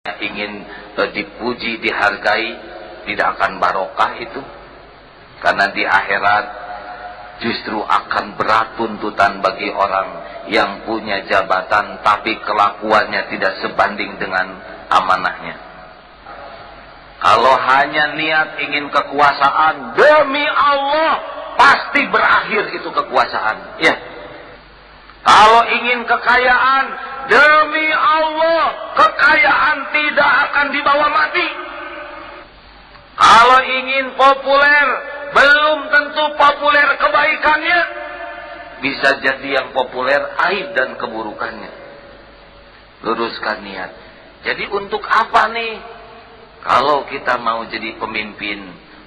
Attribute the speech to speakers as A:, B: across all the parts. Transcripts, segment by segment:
A: ingin dipuji, dihargai, tidak akan barokah itu. Karena di akhirat justru akan berat tuntutan bagi orang yang punya jabatan tapi kelakuannya tidak sebanding dengan amanahnya. Kalau hanya niat ingin kekuasaan, demi Allah pasti berakhir itu kekuasaan. Ya. Kalau ingin kekayaan, demi Allah kekayaan tidak akan dibawa mati. Kalau ingin populer, belum tentu populer kebaikannya. Bisa jadi yang populer aib dan keburukannya. Luruskan niat. Jadi untuk apa nih? Kalau kita mau jadi pemimpin,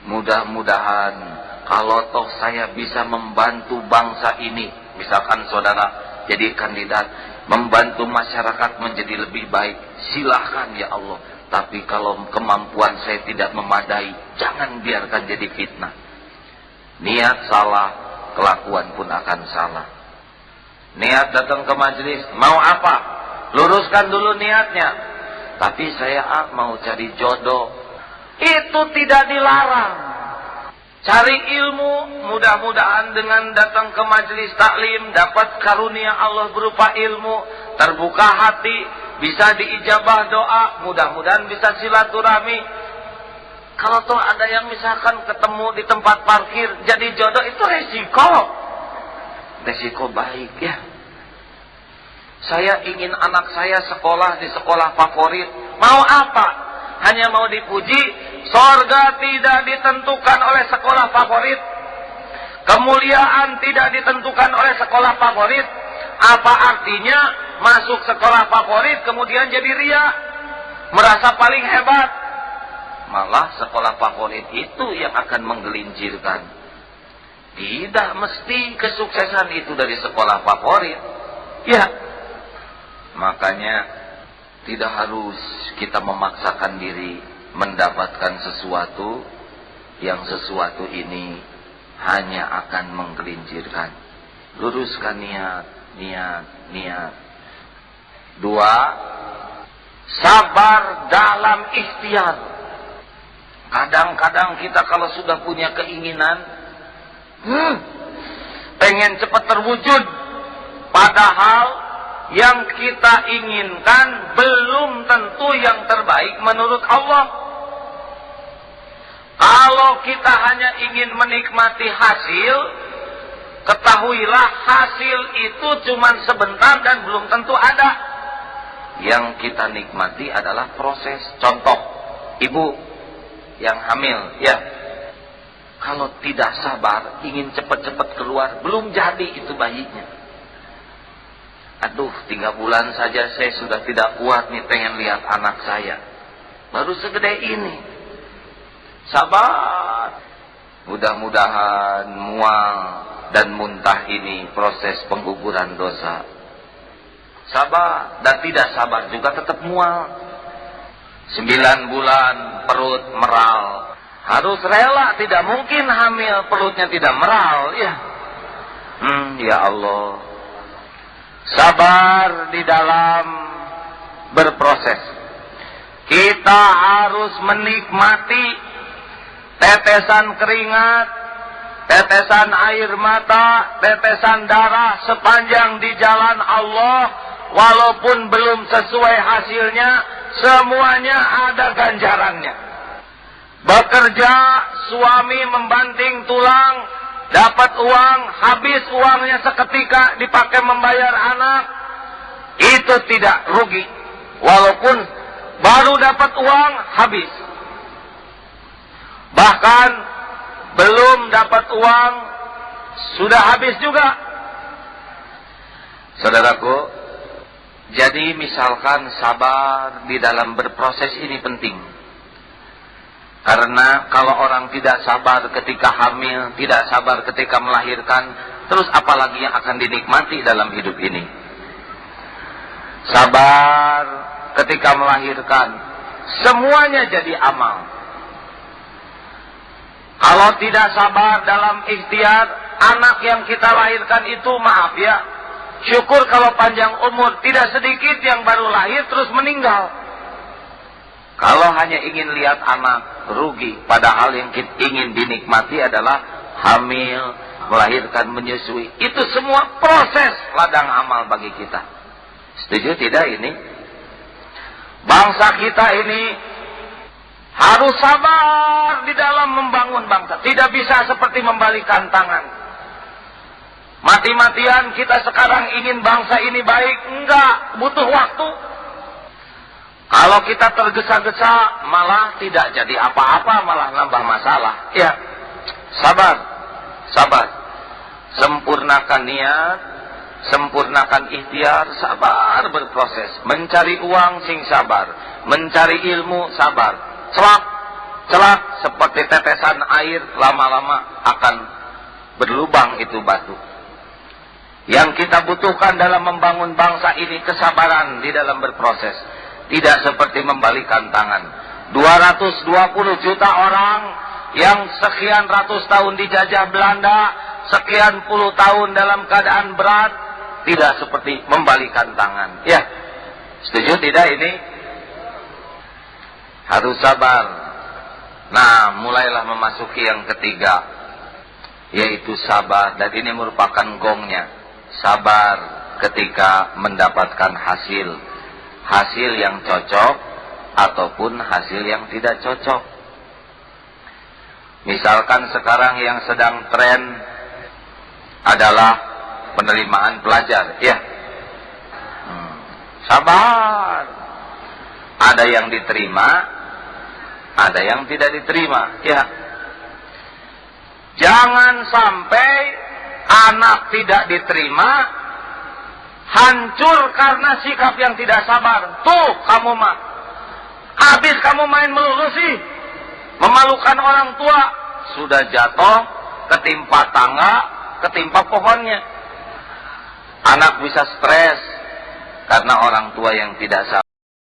A: mudah-mudahan kalau toh saya bisa membantu bangsa ini, misalkan saudara jadi kandidat, membantu masyarakat menjadi lebih baik, silahkan ya Allah. Tapi kalau kemampuan saya tidak memadai, jangan biarkan jadi fitnah. Niat salah, kelakuan pun akan salah. Niat datang ke majelis, mau apa? Luruskan dulu niatnya. Tapi saya mau cari jodoh. Itu tidak dilarang. Cari ilmu, mudah-mudahan dengan datang ke majelis taklim dapat karunia Allah berupa ilmu, terbuka hati, bisa diijabah doa, mudah-mudahan bisa silaturahmi. Kalau toh ada yang misalkan ketemu di tempat parkir jadi jodoh, itu resiko baik ya. Saya ingin anak saya sekolah di sekolah favorit. Mau apa? Hanya mau dipuji. Sorga tidak ditentukan oleh sekolah favorit. Kemuliaan tidak ditentukan oleh sekolah favorit. Apa artinya masuk sekolah favorit kemudian jadi ria, merasa paling hebat? Malah sekolah favorit itu yang akan menggelincirkan. Tidak mesti kesuksesan itu dari sekolah favorit. Ya, makanya tidak harus kita memaksakan diri mendapatkan sesuatu yang sesuatu ini hanya akan menggelincirkan. Luruskan niat. 2, sabar dalam ikhtiar. Kadang-kadang kita kalau sudah punya keinginan, pengen cepat terwujud, padahal yang kita inginkan belum tentu yang terbaik menurut Allah. Kalau kita hanya ingin menikmati hasil, ketahuilah hasil itu cuma sebentar dan belum tentu ada. Yang kita nikmati adalah proses. Contoh, ibu yang hamil, ya. Kalau tidak sabar, ingin cepat-cepat keluar, belum jadi itu bayinya. Aduh, 3 bulan saja saya sudah tidak kuat nih, pengen lihat anak saya. Baru segede ini. Sabar. Mudah-mudahan mual dan muntah ini proses pengguguran dosa. Sabar. Dan tidak sabar juga tetap mual. 9 bulan perut meral. Harus rela, tidak mungkin hamil perutnya tidak meral. Ya, ya Allah. Sabar di dalam berproses. Kita harus menikmati tetesan keringat, tetesan air mata, tetesan darah sepanjang di jalan Allah. Walaupun belum sesuai hasilnya, semuanya ada ganjarannya. Bekerja, suami membanting tulang, dapat uang, habis uangnya seketika dipakai membayar anak, itu tidak rugi. Walaupun baru dapat uang, habis. Bahkan belum dapat uang, sudah habis juga. Saudaraku, jadi misalkan sabar di dalam berproses ini penting. Karena kalau orang tidak sabar ketika hamil, tidak sabar ketika melahirkan, terus apalagi yang akan dinikmati dalam hidup ini? Sabar ketika melahirkan, semuanya jadi amal. Kalau tidak sabar dalam ikhtiar, anak yang kita lahirkan itu, maaf ya, syukur kalau panjang umur, tidak sedikit yang baru lahir terus meninggal. Kalau hanya ingin lihat anak, rugi. Padahal yang kita ingin dinikmati adalah hamil, melahirkan, menyusui. Itu semua proses ladang amal bagi kita. Setuju tidak ini? Bangsa kita ini harus sabar di dalam membangun bangsa. Tidak bisa seperti membalikan tangan. Mati-matian kita sekarang ingin bangsa ini baik. Enggak, butuh waktu. Kalau kita tergesa-gesa malah tidak jadi apa-apa, malah nambah masalah. Ya, sabar, sabar. Sempurnakan niat, sempurnakan ikhtiar, sabar berproses. Mencari uang sing sabar, mencari ilmu sabar. Celak seperti tetesan air, lama-lama akan berlubang itu batu. Yang kita butuhkan dalam membangun bangsa ini kesabaran di dalam berproses. Tidak seperti membalikan tangan. 220 juta orang yang sekian ratus tahun dijajah Belanda, sekian puluh tahun dalam keadaan berat, tidak seperti membalikan tangan. Ya, setuju tidak ini? Harus sabar. Nah, mulailah memasuki yang ketiga, yaitu sabar. Dan ini merupakan gongnya. Sabar ketika mendapatkan hasil. Hasil yang cocok ataupun hasil yang tidak cocok. Misalkan sekarang yang sedang tren adalah penerimaan pelajar, ya. Sabar. Ada yang diterima, ada yang tidak diterima, ya. Jangan sampai anak tidak diterima hancur karena sikap yang tidak sabar. Tuh kamu mah, habis kamu main melurusi, memalukan orang tua, sudah jatuh, ketimpa tangga, ketimpa pohonnya. Anak bisa stres karena orang tua yang tidak sabar.